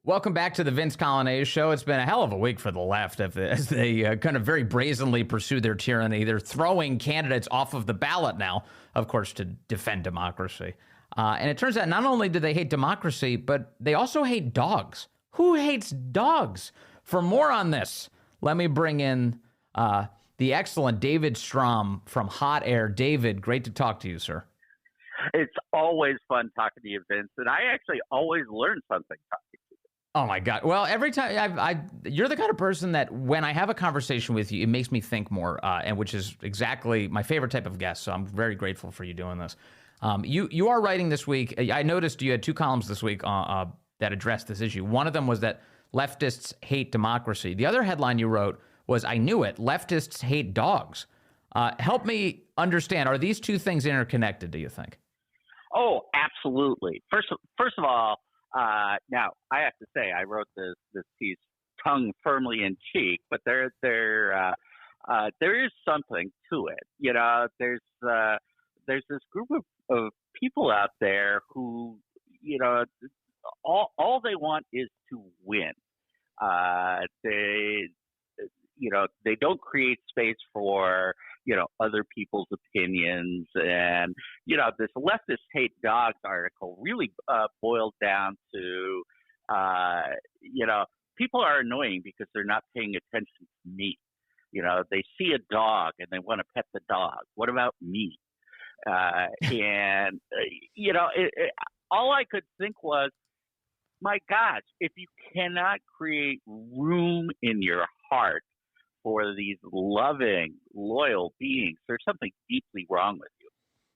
Welcome back to the Vince Coglianese Show. It's been a hell of a week for the left as they kind of very brazenly pursue their tyranny. They're throwing candidates off of the ballot now, of course, to defend democracy. And it turns out not only do they hate democracy, but they also hate dogs. Who hates dogs? For more on this, let me bring in the excellent David Strom from Hot Air. David, great to talk to you, sir. It's always fun talking to you, Vince, and I actually always learn something talking to you. Oh my God! Well, every time you're the kind of person that when I have a conversation with you, it makes me think more, and which is exactly my favorite type of guest. So I'm very grateful for you doing this. You are writing this week. I noticed you had two columns this week that addressed this issue. One of them was that leftists hate democracy. The other headline you wrote was, "I knew it. Leftists hate dogs." Help me understand. Are these two things interconnected? Do you think? Oh, absolutely. First of all, now I have to say I wrote this piece tongue firmly in cheek, but there is something to it. You know, there's this group of people out there who, you know, all they want is to win. They don't create space for, you know, other people's opinions. And, you know, this leftist hate dogs article really boiled down to, you know, people are annoying because they're not paying attention to me. You know, they see a dog and they want to pet the dog. What about me? You know, all I could think was, my gosh, if you cannot create room in your heart for these loving, loyal beings, there's something deeply wrong with you.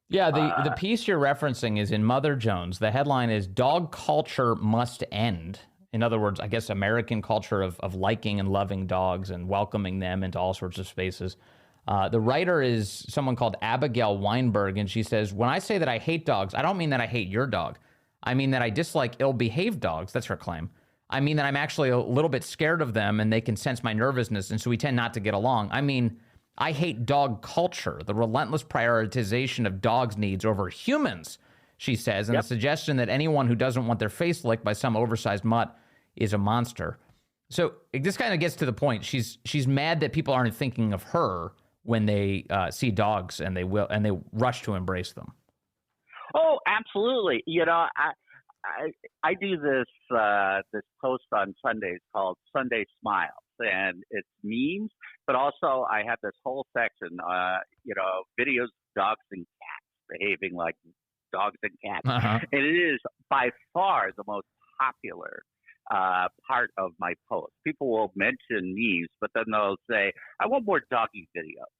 Yeah, the piece you're referencing is in Mother Jones. The headline is "Dog Culture Must End." In other words, I guess American culture of liking and loving dogs and welcoming them into all sorts of spaces. The writer is someone called Abigail Weinberg, and she says, "When I say that I hate dogs, I don't mean that I hate your dog. I mean that I dislike ill-behaved dogs." That's her claim. "I mean that I'm actually a little bit scared of them and they can sense my nervousness, and so we tend not to get along. I mean, I hate dog culture, the relentless prioritization of dogs' needs over humans," she says, and the suggestion that anyone who doesn't want their face licked by some oversized mutt is a monster. So this kind of gets to the point. She's mad that people aren't thinking of her when they see dogs and they rush to embrace them. Oh, absolutely. You know, I do this post on Sundays called Sunday Smiles, and it's memes, but also I have this whole section, you know, videos of dogs and cats behaving like dogs and cats. Uh-huh. And it is by far the most popular part of my post. People will mention memes, but then they'll say, "I want more doggy videos."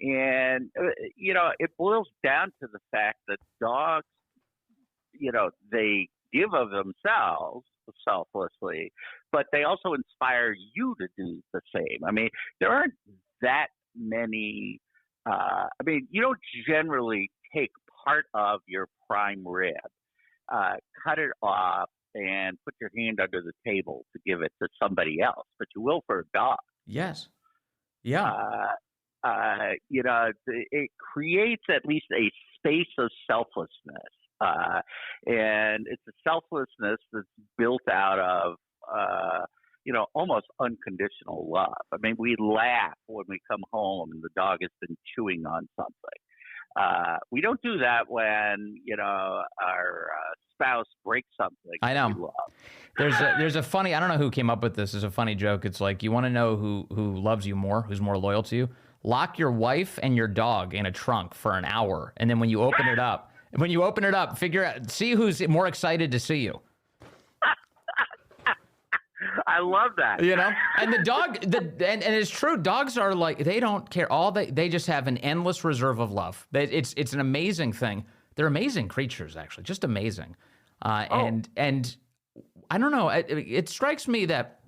And, you know, it boils down to the fact that dogs, you know, they give of themselves selflessly, but they also inspire you to do the same. I mean, there aren't that many, you don't generally take part of your prime rib, cut it off, and put your hand under the table to give it to somebody else, but you will for a dog. Yes. Yeah. You know, it creates at least a space of selflessness. And it's a selflessness that's built out of, you know, almost unconditional love. I mean, we laugh when we come home and the dog has been chewing on something. We don't do that when, you know, our spouse breaks something. I know. We love. There's a funny, I don't know who came up with this. It's a funny joke. It's like, you want to know who loves you more, who's more loyal to you? Lock your wife and your dog in a trunk for an hour, and then when you open it up, see who's more excited to see you. I love that. You know, and the dog, and it's true. Dogs are like, they don't care. They just have an endless reserve of love. It's an amazing thing. They're amazing creatures, actually, just amazing. And I don't know. It strikes me that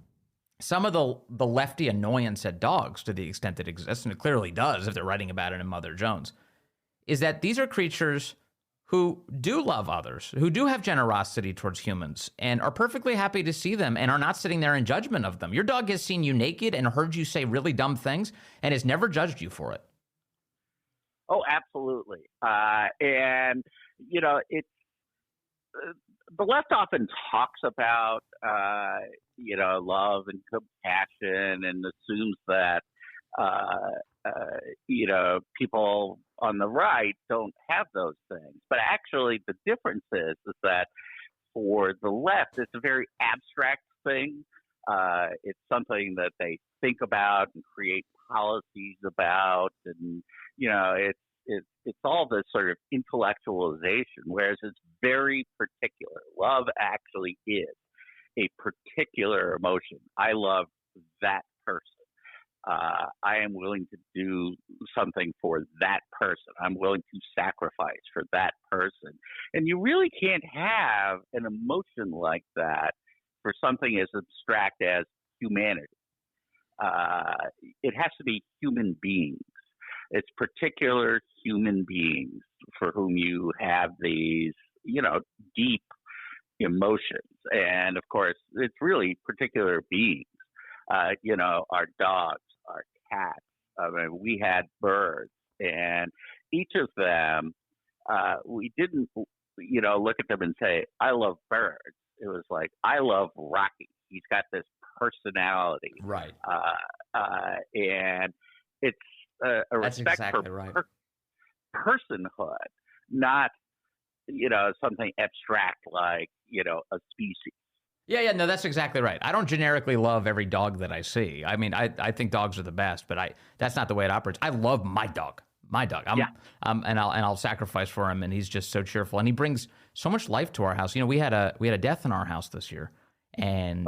some of the lefty annoyance at dogs, to the extent it exists, and it clearly does if they're writing about it in Mother Jones, is that these are creatures who do love others, who do have generosity towards humans, and are perfectly happy to see them and are not sitting there in judgment of them. Your dog has seen you naked and heard you say really dumb things and has never judged you for it. Oh, absolutely. And, you know, it's the left often talks about, love and compassion and assumes that, people on the right don't have those things. But actually, the difference is that for the left, it's a very abstract thing. It's something that they think about and create policies about, and it's all this sort of intellectualization. Whereas it's very particular. Love actually is a particular emotion. I love that person. I am willing to do something for that person. I'm willing to sacrifice for that person. And you really can't have an emotion like that for something as abstract as humanity. It has to be human beings. It's particular human beings for whom you have these, deep emotions. And of course, it's really particular beings. Our dogs, our cats. I mean, we had birds, and each of them, we didn't, look at them and say, "I love birds." It was like, "I love Rocky. He's got this personality." Right. And it's a That's respect exactly for right. personhood, not, something abstract like, a species. Yeah, no, that's exactly right. I don't generically love every dog that I see. I mean, I think dogs are the best, but that's not the way it operates. I love my dog. And I'll sacrifice for him, and he's just so cheerful, and he brings so much life to our house. We had a death in our house this year, and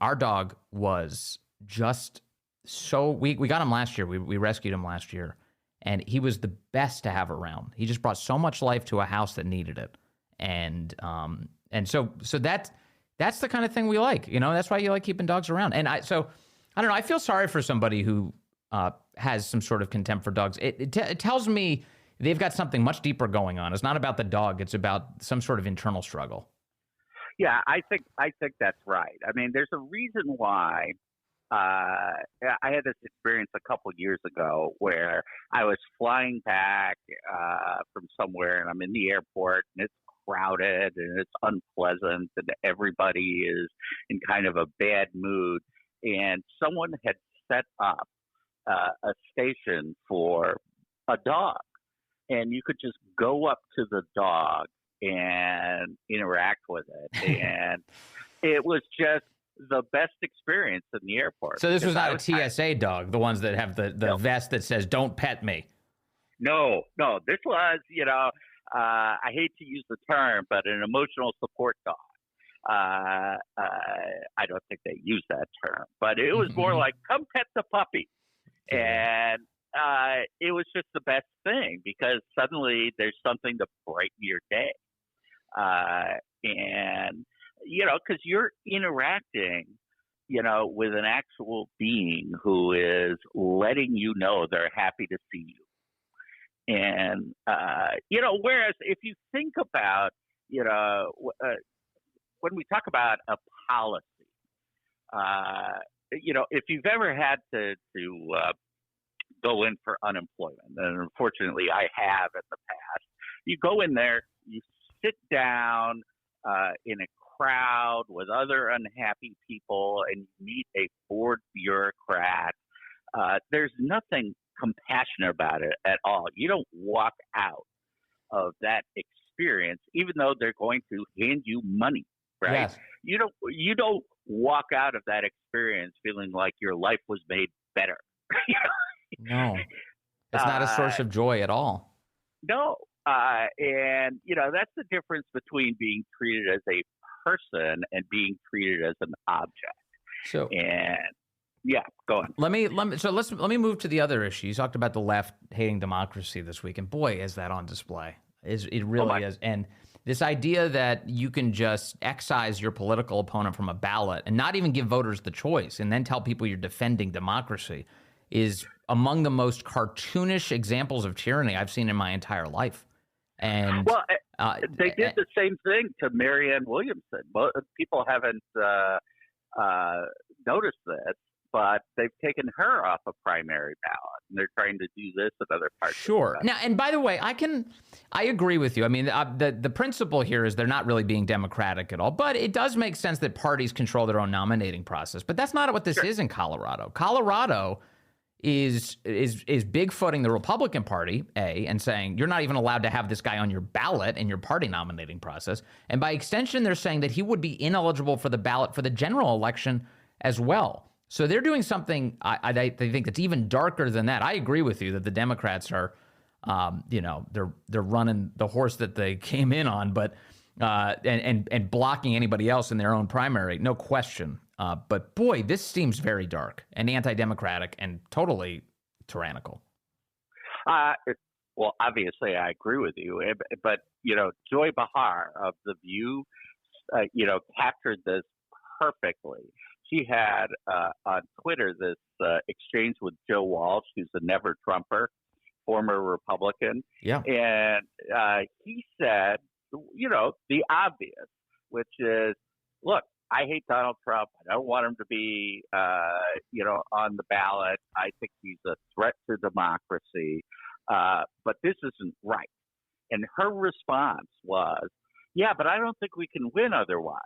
our dog was just so. We got him last year. We rescued him last year, and he was the best to have around. He just brought so much life to a house that needed it, and so that's the kind of thing we like. That's why you like keeping dogs around. And I don't know. I feel sorry for somebody who has some sort of contempt for dogs. It tells me they've got something much deeper going on. It's not about the dog. It's about some sort of internal struggle. Yeah, I think that's right. I mean, there's a reason why. I had this experience a couple years ago where I was flying back from somewhere, and I'm in the airport, and it's crowded and it's unpleasant, and everybody is in kind of a bad mood. And someone had set up a station for a dog, and you could just go up to the dog and interact with it, and it was just the best experience in the airport. So this was not a TSA dog, the ones that have the vest that says "Don't pet me." No, this was, I hate to use the term, but an emotional support dog. I don't think they use that term, but it was more like, "Come pet the puppy." And it was just the best thing, because suddenly there's something to brighten your day. And, because you're interacting, with an actual being who is letting you know they're happy to see you. And, whereas if you think about, when we talk about a policy, if you've ever had to go in for unemployment, and unfortunately I have in the past, you go in there, you sit down in a crowd with other unhappy people, and you meet a bored bureaucrat. There's nothing compassionate about it at all. You don't walk out of that experience, even though they're going to hand you money, right? Yes. You don't walk out of that experience feeling like your life was made better. No, it's not a source of joy at all. No. And, that's the difference between being treated as a person and being treated as an object. Yeah, go on. Let me move to the other issue. You talked about the left hating democracy this week, and boy, is that on display. It really is. And this idea that you can just excise your political opponent from a ballot and not even give voters the choice, and then tell people you're defending democracy, is among the most cartoonish examples of tyranny I've seen in my entire life. And they did the same thing to Marianne Williamson. People haven't noticed this, but they've taken her off a primary ballot, and they're trying to do this in other parts. Sure. Of the country. Now, and by the way, I agree with you. I mean, the principle here is they're not really being democratic at all, but it does make sense that parties control their own nominating process. But that's not what this is in Colorado. Colorado is bigfooting the Republican Party, and saying you're not even allowed to have this guy on your ballot in your party nominating process. And by extension, they're saying that he would be ineligible for the ballot for the general election as well. So they're doing something I think that's even darker than that. I agree with you that the Democrats are, they're running the horse that they came in on, but and blocking anybody else in their own primary, no question. But boy, this seems very dark and anti-democratic and totally tyrannical. Well, obviously, I agree with you, but Joy Behar of The View, captured this perfectly. She had on Twitter this exchange with Joe Walsh, who's a never Trumper, former Republican. Yeah. And he said, the obvious, which is, look, I hate Donald Trump. I don't want him to be, on the ballot. I think he's a threat to democracy. But this isn't right. And her response was, yeah, but I don't think we can win otherwise.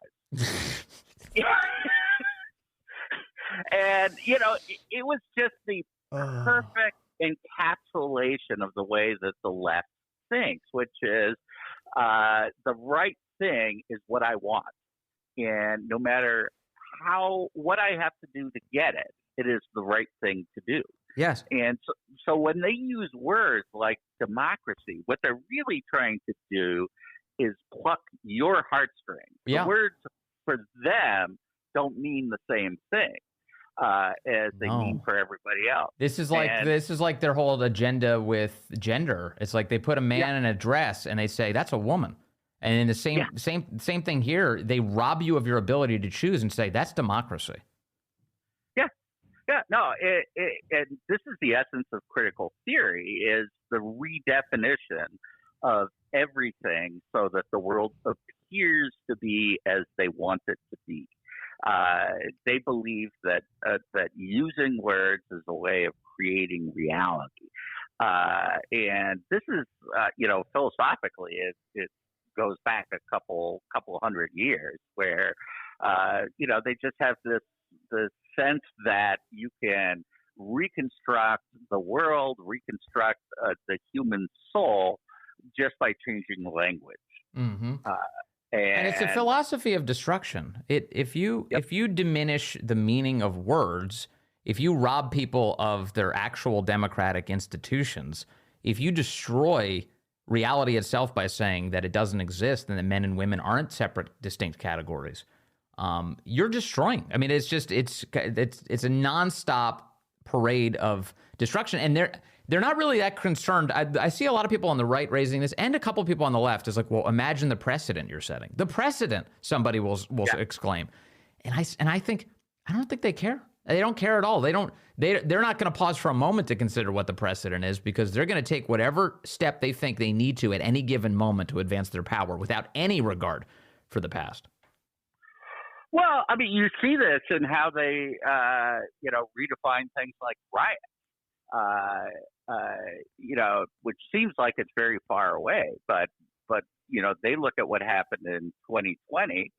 And, it was just the perfect encapsulation of the way that the left thinks, which is the right thing is what I want. And no matter what I have to do to get it, it is the right thing to do. Yes. And so when they use words like democracy, what they're really trying to do is pluck your heartstrings. Yeah. The words for them don't mean the same thing as they mean for everybody else. This is like their whole agenda with gender. It's like they put a man in a dress and they say that's a woman. And in the same thing here, they rob you of your ability to choose and say that's democracy. Yeah, no, and this is the essence of critical theory, is the redefinition of everything so that the world appears to be as they want it to be. They believe that using words is a way of creating reality. And this is, philosophically, it goes back a couple hundred years where, they just have this sense that you can reconstruct the world, reconstruct the human soul just by changing language. Mm-hmm. And it's a philosophy of destruction. If you diminish the meaning of words, if you rob people of their actual democratic institutions, if you destroy reality itself by saying that it doesn't exist and that men and women aren't separate, distinct categories, you're destroying. I mean, it's a nonstop parade of destruction, and they're not really that concerned. I see a lot of people on the right raising this, and a couple of people on the left is like, well, imagine the precedent you're setting. The precedent, somebody will exclaim, and I think I don't think they care. They don't care at all. They're not going to pause for a moment to consider what the precedent is, because they're going to take whatever step they think they need to at any given moment to advance their power without any regard for the past. Well, I mean, you see this in how they, redefine things like riot, which seems like it's very far away. But they look at what happened in 2020,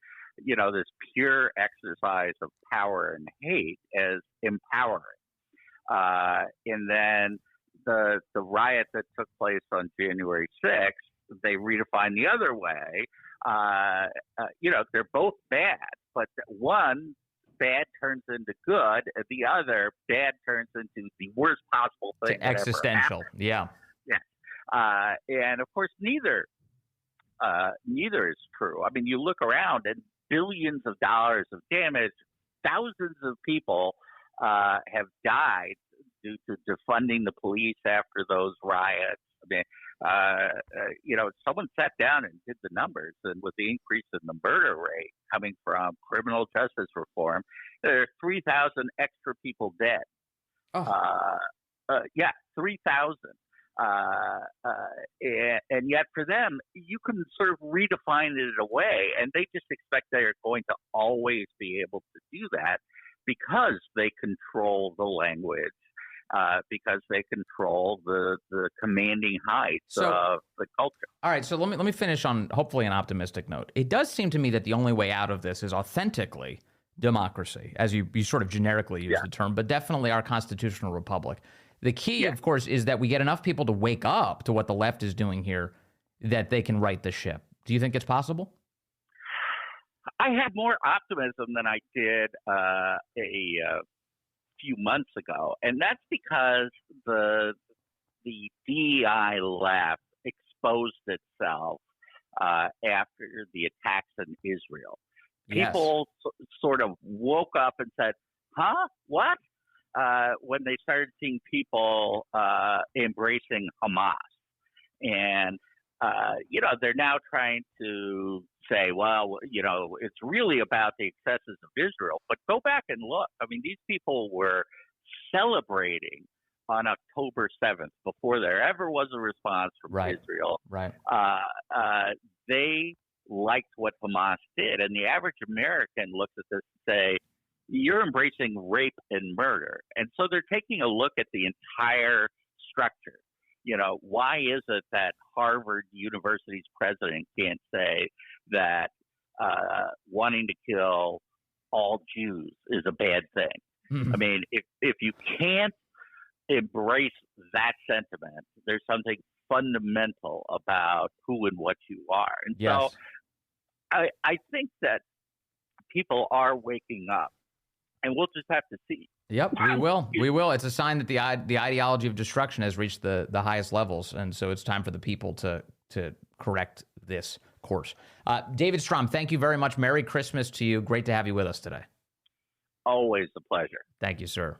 this pure exercise of power and hate as empowering. And then the riot that took place on January 6th, they redefined the other way. They're both bad, but one bad turns into good, and the other bad turns into the worst possible thing. Existential, yeah. And of course, neither is true. I mean, you look around and billions of dollars of damage, thousands of people have died due to defunding the police after those riots. I mean, someone sat down and did the numbers, and with the increase in the murder rate coming from criminal justice reform, there are 3,000 extra people dead. 3,000. And yet for them, you can sort of redefine it away, and they just expect they're going to always be able to do that because they control the language, because they control the commanding heights of the culture. All right, so let me finish on hopefully an optimistic note. It does seem to me that the only way out of this is authentically democracy, as you sort of generically use the term, but definitely our constitutional republic. The key, of course, is that we get enough people to wake up to what the left is doing here that they can right the ship. Do you think it's possible? I have more optimism than I did a few months ago, and that's because the DEI left exposed itself after the attacks in Israel. People sort of woke up and said, "Huh? What?" When they started seeing people embracing Hamas, and they're now trying to say, well, it's really about the excesses of Israel. But go back and look. I mean, these people were celebrating on October 7th before there ever was a response from Israel. Right. They liked what Hamas did. And the average American looks at this and say, you're embracing rape and murder. And so they're taking a look at the entire structure. Why is it that Harvard University's president can't say that wanting to kill all Jews is a bad thing? Mm-hmm. I mean, if you can't embrace that sentiment, there's something fundamental about who and what you are. And so I think that people are waking up, and we'll just have to see. Yep, we will. We will. It's a sign that the ideology of destruction has reached the highest levels, and so it's time for the people to correct this course. David Strom, thank you very much. Merry Christmas to you. Great to have you with us today. Always a pleasure. Thank you, sir.